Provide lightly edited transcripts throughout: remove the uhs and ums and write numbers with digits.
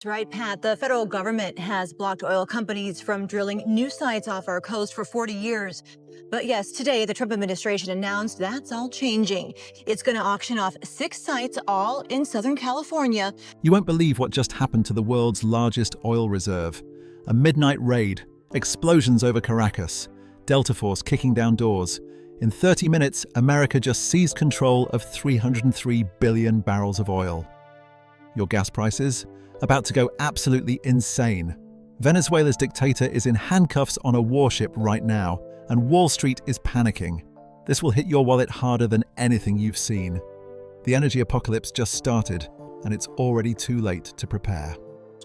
That's right, Pat. The federal government has blocked oil companies from drilling new sites off our coast for 40 years. But yes, today the Trump administration announced that's all changing. It's going to auction off 6 sites, all in Southern California. You won't believe what just happened to the world's largest oil reserve. A midnight raid, explosions over Caracas, Delta Force kicking down doors. In 30 minutes, America just seized control of 303 billion barrels of oil. Your gas prices? About to go absolutely insane. Venezuela's dictator is in handcuffs on a warship right now, and Wall Street is panicking. This will hit your wallet harder than anything you've seen. The energy apocalypse just started, and it's already too late to prepare.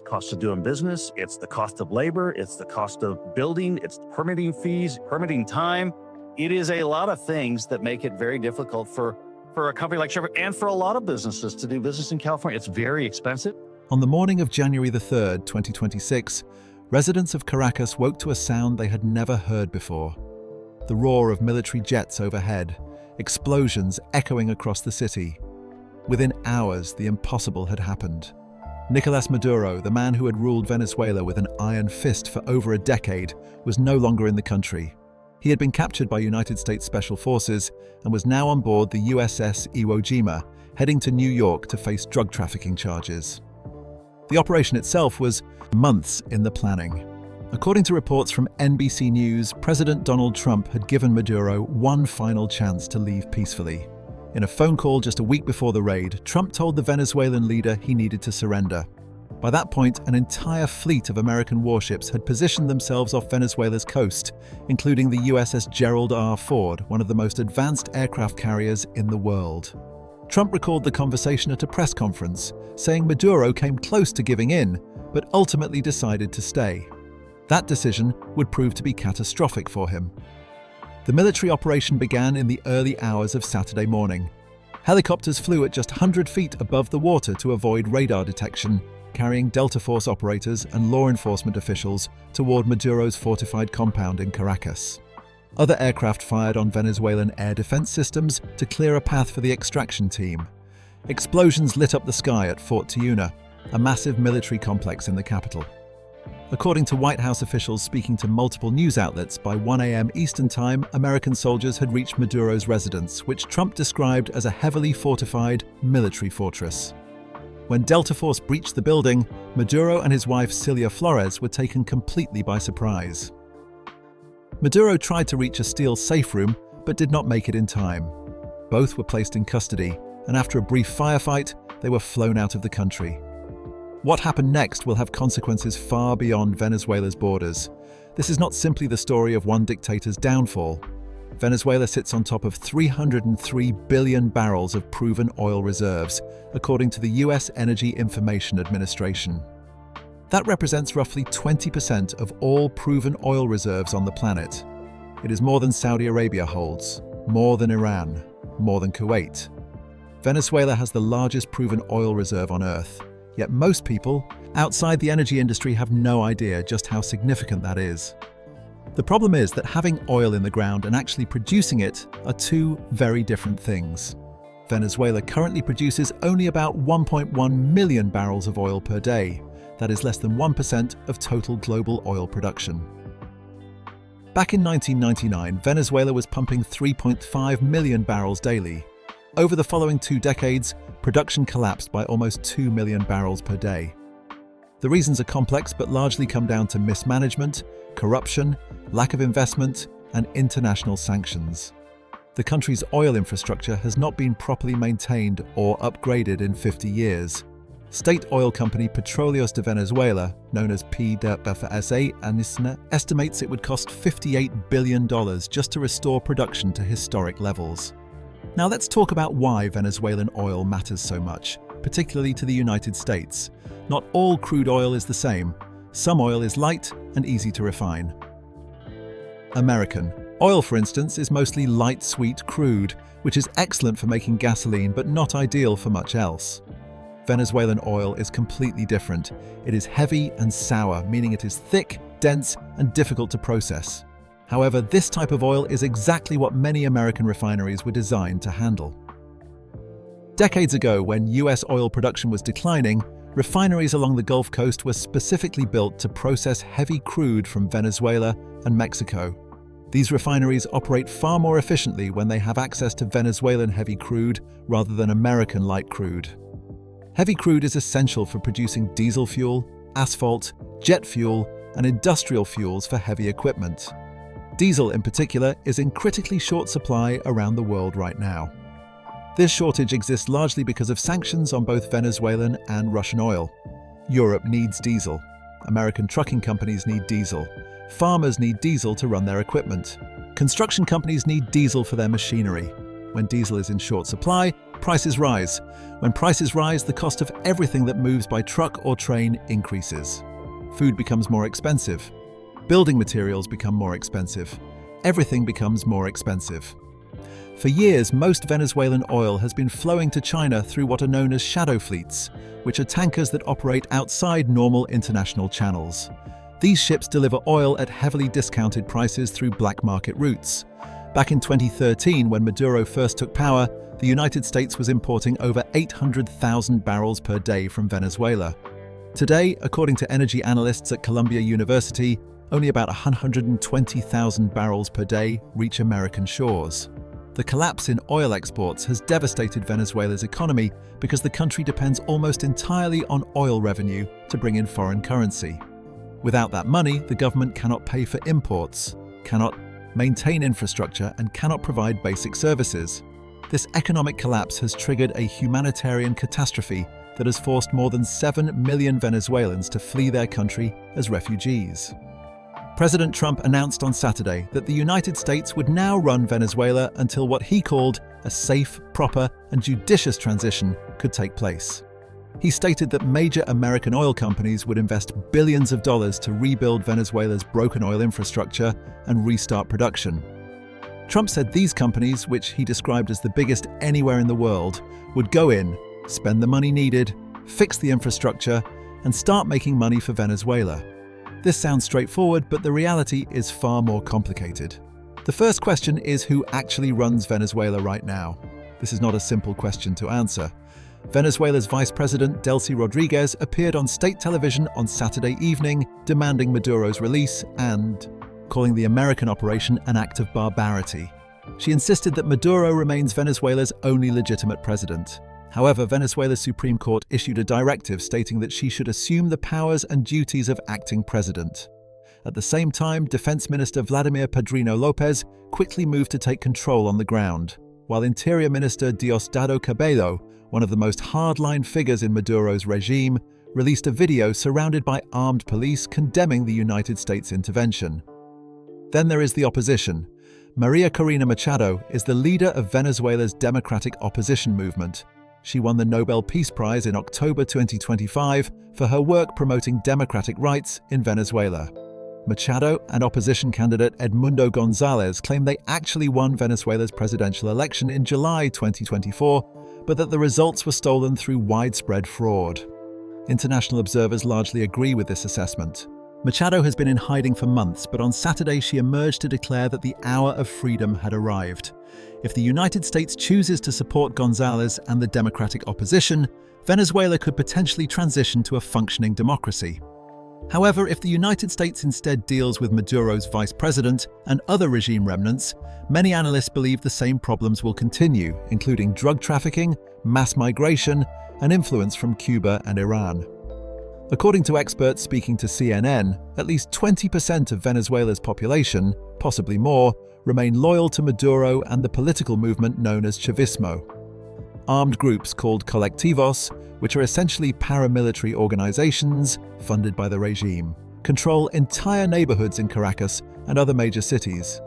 Cost of doing business, it's the cost of labor, it's the cost of building, it's permitting fees, permitting time. It is a lot of things that make it very difficult for a company like Chevron and for a lot of businesses to do business in California. It's very expensive. On the morning of January the 3rd, 2026, residents of Caracas woke to a sound they had never heard before. The roar of military jets overhead, explosions echoing across the city. Within hours, the impossible had happened. Nicolás Maduro, the man who had ruled Venezuela with an iron fist for over a decade, was no longer in the country. He had been captured by United States Special Forces and was now on board the USS Iwo Jima, heading to New York to face drug trafficking charges. The operation itself was months in the planning. According to reports from NBC News, President Donald Trump had given Maduro one final chance to leave peacefully. In a phone call just a week before the raid, Trump told the Venezuelan leader he needed to surrender. By that point, an entire fleet of American warships had positioned themselves off Venezuela's coast, including the USS Gerald R. Ford, one of the most advanced aircraft carriers in the world. Trump recalled the conversation at a press conference, saying Maduro came close to giving in, but ultimately decided to stay. That decision would prove to be catastrophic for him. The military operation began in the early hours of Saturday morning. Helicopters flew at just 100 feet above the water to avoid radar detection, carrying Delta Force operators and law enforcement officials toward Maduro's fortified compound in Caracas. Other aircraft fired on Venezuelan air defense systems to clear a path for the extraction team. Explosions lit up the sky at Fort Tiuna, a massive military complex in the capital. According to White House officials speaking to multiple news outlets, by 1 a.m. Eastern Time, American soldiers had reached Maduro's residence, which Trump described as a heavily fortified military fortress. When Delta Force breached the building, Maduro and his wife Cilia Flores were taken completely by surprise. Maduro tried to reach a steel safe room, but did not make it in time. Both were placed in custody, and after a brief firefight, they were flown out of the country. What happened next will have consequences far beyond Venezuela's borders. This is not simply the story of one dictator's downfall. Venezuela sits on top of 303 billion barrels of proven oil reserves, according to the U.S. Energy Information Administration. That represents roughly 20% of all proven oil reserves on the planet. It is more than Saudi Arabia holds, more than Iran, more than Kuwait. Venezuela has the largest proven oil reserve on Earth, yet most people outside the energy industry have no idea just how significant that is. The problem is that having oil in the ground and actually producing it are two very different things. Venezuela currently produces only about 1.1 million barrels of oil per day. That is less than 1% of total global oil production. Back in 1999, Venezuela was pumping 3.5 million barrels daily. Over the following 2 decades, production collapsed by almost 2 million barrels per day. The reasons are complex but largely come down to mismanagement, corruption, lack of investment, and international sanctions. The country's oil infrastructure has not been properly maintained or upgraded in 50 years. State oil company Petróleos de Venezuela, known as PDVSA, estimates it would cost $58 billion just to restore production to historic levels. Now let's talk about why Venezuelan oil matters so much, particularly to the United States. Not all crude oil is the same. Some oil is light and easy to refine. American oil, for instance, is mostly light sweet crude, which is excellent for making gasoline but not ideal for much else. Venezuelan oil is completely different. It is heavy and sour, meaning it is thick, dense, and difficult to process. However, this type of oil is exactly what many American refineries were designed to handle. Decades ago, when US oil production was declining, Refineries along the Gulf Coast were specifically built to process heavy crude from Venezuela and Mexico. These refineries operate far more efficiently when they have access to Venezuelan heavy crude rather than American light crude. Heavy crude is essential for producing diesel fuel, asphalt, jet fuel, and industrial fuels for heavy equipment. Diesel, in particular, is in critically short supply around the world right now. This shortage exists largely because of sanctions on both Venezuelan and Russian oil. Europe needs diesel. American trucking companies need diesel. Farmers need diesel to run their equipment. Construction companies need diesel for their machinery. When diesel is in short supply, prices rise. When prices rise, the cost of everything that moves by truck or train increases. Food becomes more expensive. Building materials become more expensive. Everything becomes more expensive. For years, most Venezuelan oil has been flowing to China through what are known as shadow fleets, which are tankers that operate outside normal international channels. These ships deliver oil at heavily discounted prices through black market routes. Back in 2013, when Maduro first took power, the United States was importing over 800,000 barrels per day from Venezuela. Today, according to energy analysts at Columbia University, only about 120,000 barrels per day reach American shores. The collapse in oil exports has devastated Venezuela's economy because the country depends almost entirely on oil revenue to bring in foreign currency. Without that money, the government cannot pay for imports, cannot maintain infrastructure, and cannot provide basic services. This economic collapse has triggered a humanitarian catastrophe that has forced more than 7 million Venezuelans to flee their country as refugees. President Trump announced on Saturday that the United States would now run Venezuela until what he called a safe, proper, and judicious transition could take place. He stated that major American oil companies would invest billions of dollars to rebuild Venezuela's broken oil infrastructure and restart production. Trump said these companies, which he described as the biggest anywhere in the world, would go in, spend the money needed, fix the infrastructure, and start making money for Venezuela. This sounds straightforward, but the reality is far more complicated. The first question is who actually runs Venezuela right now? This is not a simple question to answer. Venezuela's Vice President Delcy Rodriguez appeared on state television on Saturday evening demanding Maduro's release and calling the American operation an act of barbarity. She insisted that Maduro remains Venezuela's only legitimate president. However, Venezuela's Supreme Court issued a directive stating that she should assume the powers and duties of acting president. At the same time, Defense Minister Vladimir Padrino Lopez quickly moved to take control on the ground, while Interior Minister Diosdado Cabello, one of the most hardline figures in Maduro's regime, released a video surrounded by armed police condemning the United States intervention. Then there is the opposition. Maria Corina Machado is the leader of Venezuela's democratic opposition movement. She won the Nobel Peace Prize in October 2025 for her work promoting democratic rights in Venezuela. Machado and opposition candidate Edmundo Gonzalez claim they actually won Venezuela's presidential election in July 2024, but that the results were stolen through widespread fraud. International observers largely agree with this assessment. Machado has been in hiding for months, but on Saturday she emerged to declare that the hour of freedom had arrived. If the United States chooses to support Gonzalez and the democratic opposition, Venezuela could potentially transition to a functioning democracy. However, if the United States instead deals with Maduro's vice president and other regime remnants, many analysts believe the same problems will continue, including drug trafficking, mass migration, and influence from Cuba and Iran. According to experts speaking to CNN, at least 20% of Venezuela's population, possibly more, remain loyal to Maduro and the political movement known as Chavismo. Armed groups called colectivos, which are essentially paramilitary organizations funded by the regime, control entire neighborhoods in Caracas and other major cities.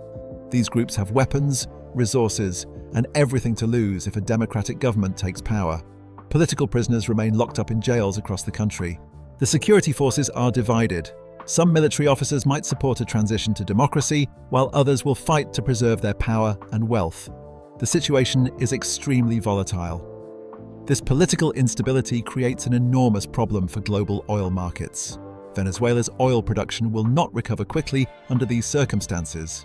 These groups have weapons, resources, and everything to lose if a democratic government takes power. Political prisoners remain locked up in jails across the country. The security forces are divided. Some military officers might support a transition to democracy, while others will fight to preserve their power and wealth. The situation is extremely volatile. This political instability creates an enormous problem for global oil markets. Venezuela's oil production will not recover quickly under these circumstances.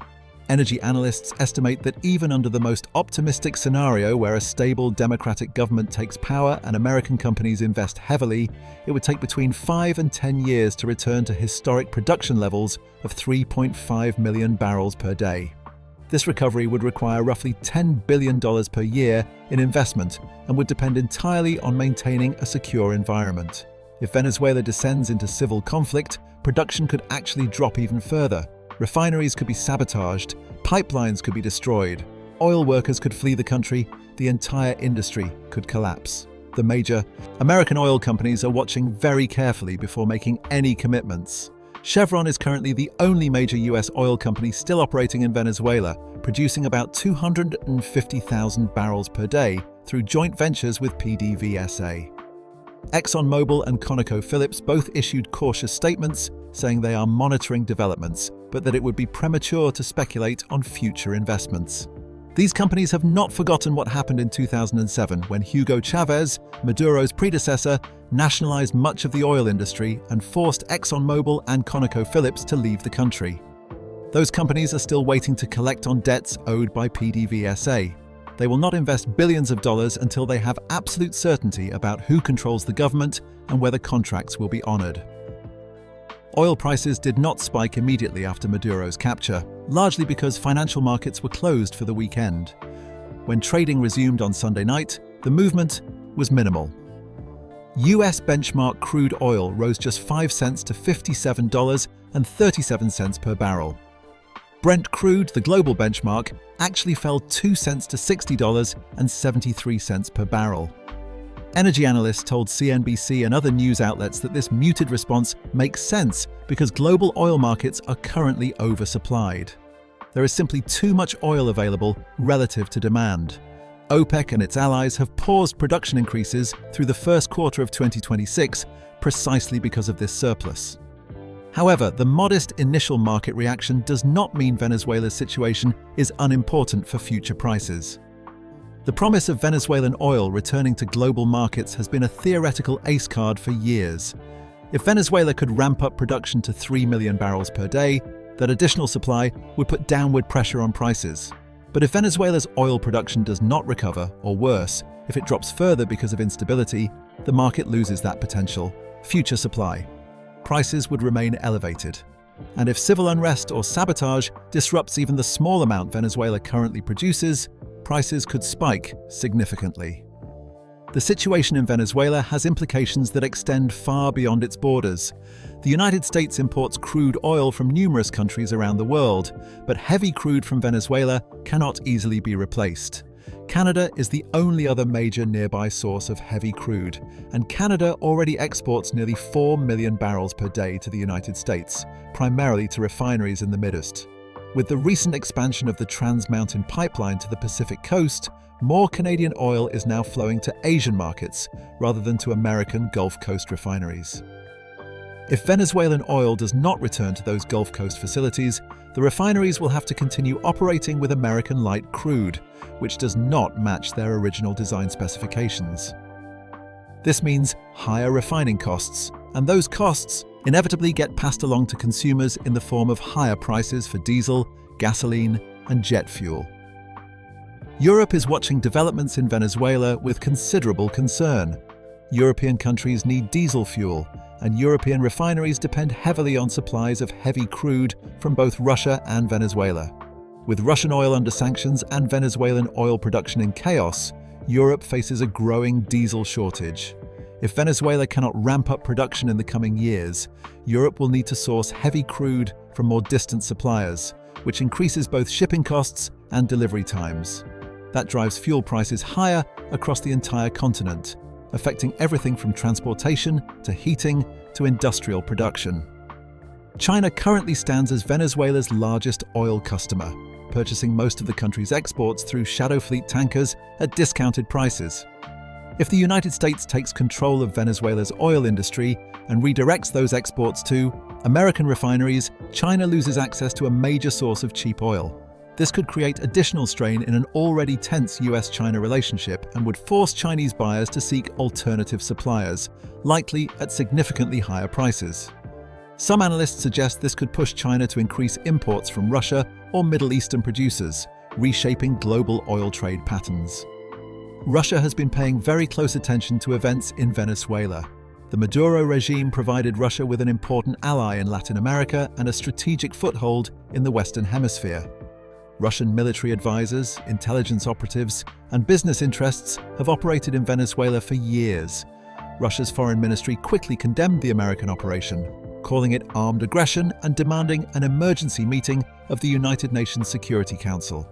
Energy analysts estimate that even under the most optimistic scenario where a stable democratic government takes power and American companies invest heavily, it would take between 5 and 10 years to return to historic production levels of 3.5 million barrels per day. This recovery would require roughly $10 billion per year in investment and would depend entirely on maintaining a secure environment. If Venezuela descends into civil conflict, production could actually drop even further. Refineries could be sabotaged, pipelines could be destroyed, oil workers could flee the country, the entire industry could collapse. The major American oil companies are watching very carefully before making any commitments. Chevron is currently the only major US oil company still operating in Venezuela, producing about 250,000 barrels per day through joint ventures with PDVSA. ExxonMobil and ConocoPhillips both issued cautious statements saying they are monitoring developments, but that it would be premature to speculate on future investments. These companies have not forgotten what happened in 2007 when Hugo Chavez, Maduro's predecessor, nationalized much of the oil industry and forced ExxonMobil and ConocoPhillips to leave the country. Those companies are still waiting to collect on debts owed by PDVSA. They will not invest billions of dollars until they have absolute certainty about who controls the government and whether contracts will be honored. Oil prices did not spike immediately after Maduro's capture, largely because financial markets were closed for the weekend. When trading resumed on Sunday night, the movement was minimal. US benchmark crude oil rose just 5 cents to $57.37 per barrel. Brent crude, the global benchmark, actually fell 2 cents to $60.73 per barrel. Energy analysts told CNBC and other news outlets that this muted response makes sense because global oil markets are currently oversupplied. There is simply too much oil available relative to demand. OPEC and its allies have paused production increases through the first quarter of 2026 precisely because of this surplus. However, the modest initial market reaction does not mean Venezuela's situation is unimportant for future prices. The promise of Venezuelan oil returning to global markets has been a theoretical ace card for years. If Venezuela could ramp up production to 3 million barrels per day, that additional supply would put downward pressure on prices. But if Venezuela's oil production does not recover, or worse, if it drops further because of instability, the market loses that potential future supply. Prices would remain elevated. And if civil unrest or sabotage disrupts even the small amount Venezuela currently produces, prices could spike significantly. The situation in Venezuela has implications that extend far beyond its borders. The United States imports crude oil from numerous countries around the world, but heavy crude from Venezuela cannot easily be replaced. Canada is the only other major nearby source of heavy crude, and Canada already exports nearly 4 million barrels per day to the United States, primarily to refineries in the Mideast. With the recent expansion of the Trans Mountain Pipeline to the Pacific coast, more Canadian oil is now flowing to Asian markets rather than to American Gulf Coast refineries. If Venezuelan oil does not return to those Gulf Coast facilities, the refineries will have to continue operating with American light crude, which does not match their original design specifications. This means higher refining costs, and those costs inevitably get passed along to consumers in the form of higher prices for diesel, gasoline, and jet fuel. Europe is watching developments in Venezuela with considerable concern. European countries need diesel fuel, and European refineries depend heavily on supplies of heavy crude from both Russia and Venezuela. With Russian oil under sanctions and Venezuelan oil production in chaos, Europe faces a growing diesel shortage. If Venezuela cannot ramp up production in the coming years, Europe will need to source heavy crude from more distant suppliers, which increases both shipping costs and delivery times. That drives fuel prices higher across the entire continent, affecting everything from transportation to heating to industrial production. China currently stands as Venezuela's largest oil customer, purchasing most of the country's exports through shadow fleet tankers at discounted prices. If the United States takes control of Venezuela's oil industry and redirects those exports to American refineries, China loses access to a major source of cheap oil. This could create additional strain in an already tense US-China relationship and would force Chinese buyers to seek alternative suppliers, likely at significantly higher prices. Some analysts suggest this could push China to increase imports from Russia or Middle Eastern producers, reshaping global oil trade patterns. Russia has been paying very close attention to events in Venezuela. The Maduro regime provided Russia with an important ally in Latin America and a strategic foothold in the Western Hemisphere. Russian military advisors, intelligence operatives, and business interests have operated in Venezuela for years. Russia's foreign ministry quickly condemned the American operation, calling it armed aggression and demanding an emergency meeting of the United Nations Security Council.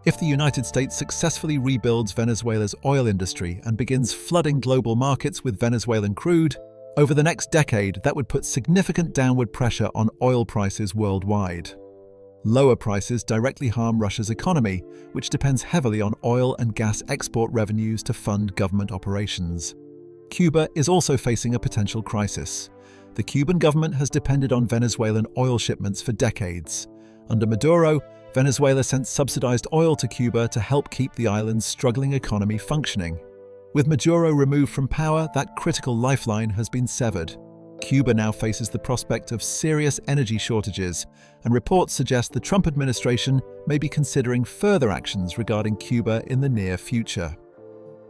If the United States successfully rebuilds Venezuela's oil industry and begins flooding global markets with Venezuelan crude, over the next decade that would put significant downward pressure on oil prices worldwide. Lower prices directly harm Russia's economy, which depends heavily on oil and gas export revenues to fund government operations. Cuba is also facing a potential crisis. The Cuban government has depended on Venezuelan oil shipments for decades. Under Maduro, Venezuela sent subsidized oil to Cuba to help keep the island's struggling economy functioning. With Maduro removed from power, that critical lifeline has been severed. Cuba now faces the prospect of serious energy shortages, and reports suggest the Trump administration may be considering further actions regarding Cuba in the near future.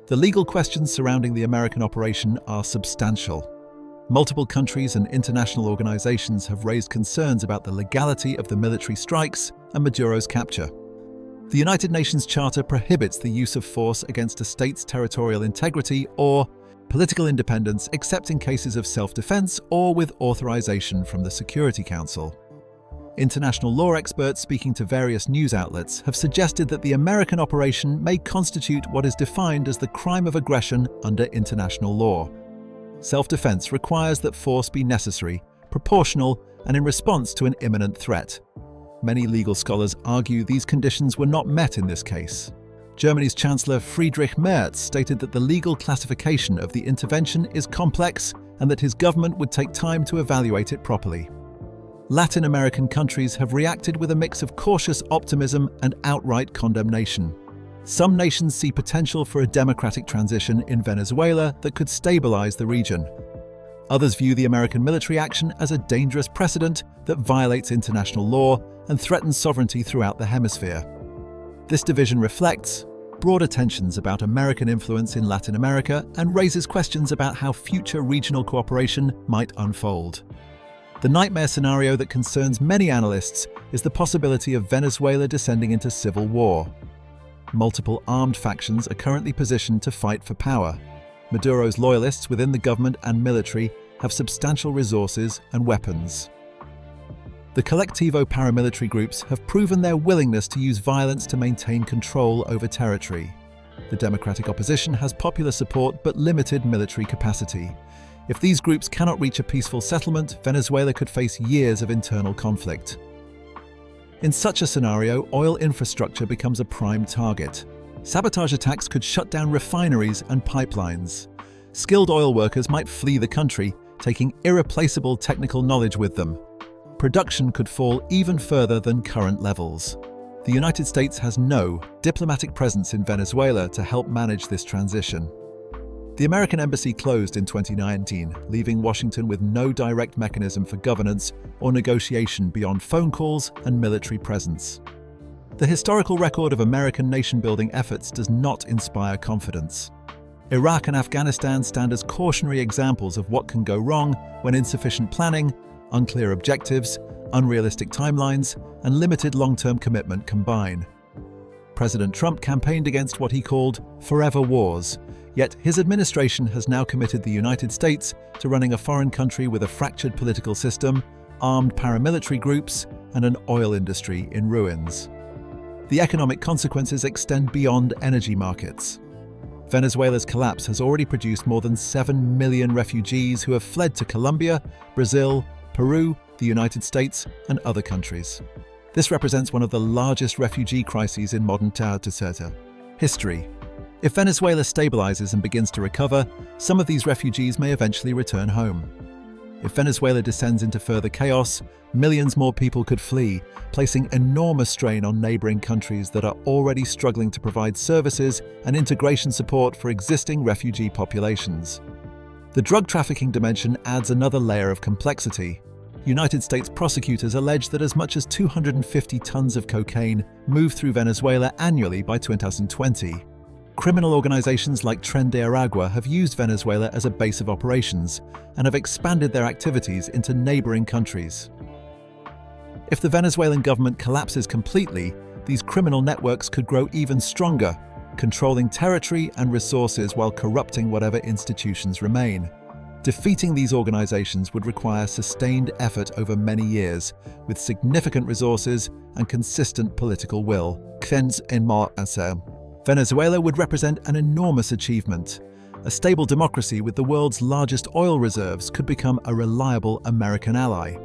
The legal questions surrounding the American operation are substantial. Multiple countries and international organizations have raised concerns about the legality of the military strikes and Maduro's capture. The United Nations Charter prohibits the use of force against a state's territorial integrity or political independence except in cases of self-defense or with authorization from the Security Council. International law experts speaking to various news outlets have suggested that the American operation may constitute what is defined as the crime of aggression under international law. Self-defense requires that force be necessary, proportional, and in response to an imminent threat. Many legal scholars argue these conditions were not met in this case. Germany's Chancellor Friedrich Merz stated that the legal classification of the intervention is complex and that his government would take time to evaluate it properly. Latin American countries have reacted with a mix of cautious optimism and outright condemnation. Some nations see potential for a democratic transition in Venezuela that could stabilize the region. Others view the American military action as a dangerous precedent that violates international law and threatens sovereignty throughout the hemisphere. This division reflects broader tensions about American influence in Latin America and raises questions about how future regional cooperation might unfold. The nightmare scenario that concerns many analysts is the possibility of Venezuela descending into civil war. Multiple armed factions are currently positioned to fight for power. Maduro's loyalists within the government and military have substantial resources and weapons. The Colectivo paramilitary groups have proven their willingness to use violence to maintain control over territory. The democratic opposition has popular support but limited military capacity. If these groups cannot reach a peaceful settlement, Venezuela could face years of internal conflict. In such a scenario, oil infrastructure becomes a prime target. Sabotage attacks could shut down refineries and pipelines. Skilled oil workers might flee the country, taking irreplaceable technical knowledge with them. Production could fall even further than current levels. The United States has no diplomatic presence in Venezuela to help manage this transition. The American embassy closed in 2019, leaving Washington with no direct mechanism for governance or negotiation beyond phone calls and military presence. The historical record of American nation-building efforts does not inspire confidence. Iraq and Afghanistan stand as cautionary examples of what can go wrong when insufficient planning, unclear objectives, unrealistic timelines, and limited long-term commitment combine. President Trump campaigned against what he called forever wars, yet his administration has now committed the United States to running a foreign country with a fractured political system, armed paramilitary groups, and an oil industry in ruins. The economic consequences extend beyond energy markets. Venezuela's collapse has already produced more than 7 million refugees who have fled to Colombia, Brazil, Peru, the United States, and other countries. This represents one of the largest refugee crises in modern history. If Venezuela stabilizes and begins to recover, some of these refugees may eventually return home. If Venezuela descends into further chaos, millions more people could flee, placing enormous strain on neighboring countries that are already struggling to provide services and integration support for existing refugee populations. The drug trafficking dimension adds another layer of complexity. United States prosecutors allege that as much as 250 tons of cocaine moved through Venezuela annually by 2020. Criminal organizations like Tren de Aragua have used Venezuela as a base of operations and have expanded their activities into neighboring countries. If the Venezuelan government collapses completely, these criminal networks could grow even stronger, controlling territory and resources while corrupting whatever institutions remain. Defeating these organizations would require sustained effort over many years, with significant resources and consistent political will. Venezuela would represent an enormous achievement. A stable democracy with the world's largest oil reserves could become a reliable American ally.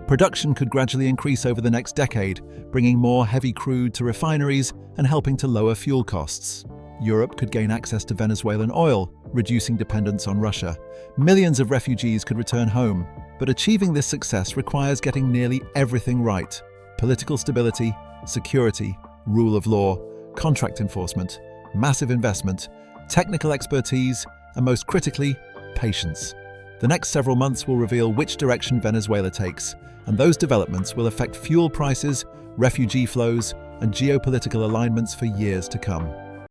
Production could gradually increase over the next decade, bringing more heavy crude to refineries and helping to lower fuel costs. Europe could gain access to Venezuelan oil, reducing dependence on Russia. Millions of refugees could return home, but achieving this success requires getting nearly everything right: political stability, security, rule of law, contract enforcement, massive investment, technical expertise, and most critically, patience. The next several months will reveal which direction Venezuela takes, and those developments will affect fuel prices, refugee flows, and geopolitical alignments for years to come.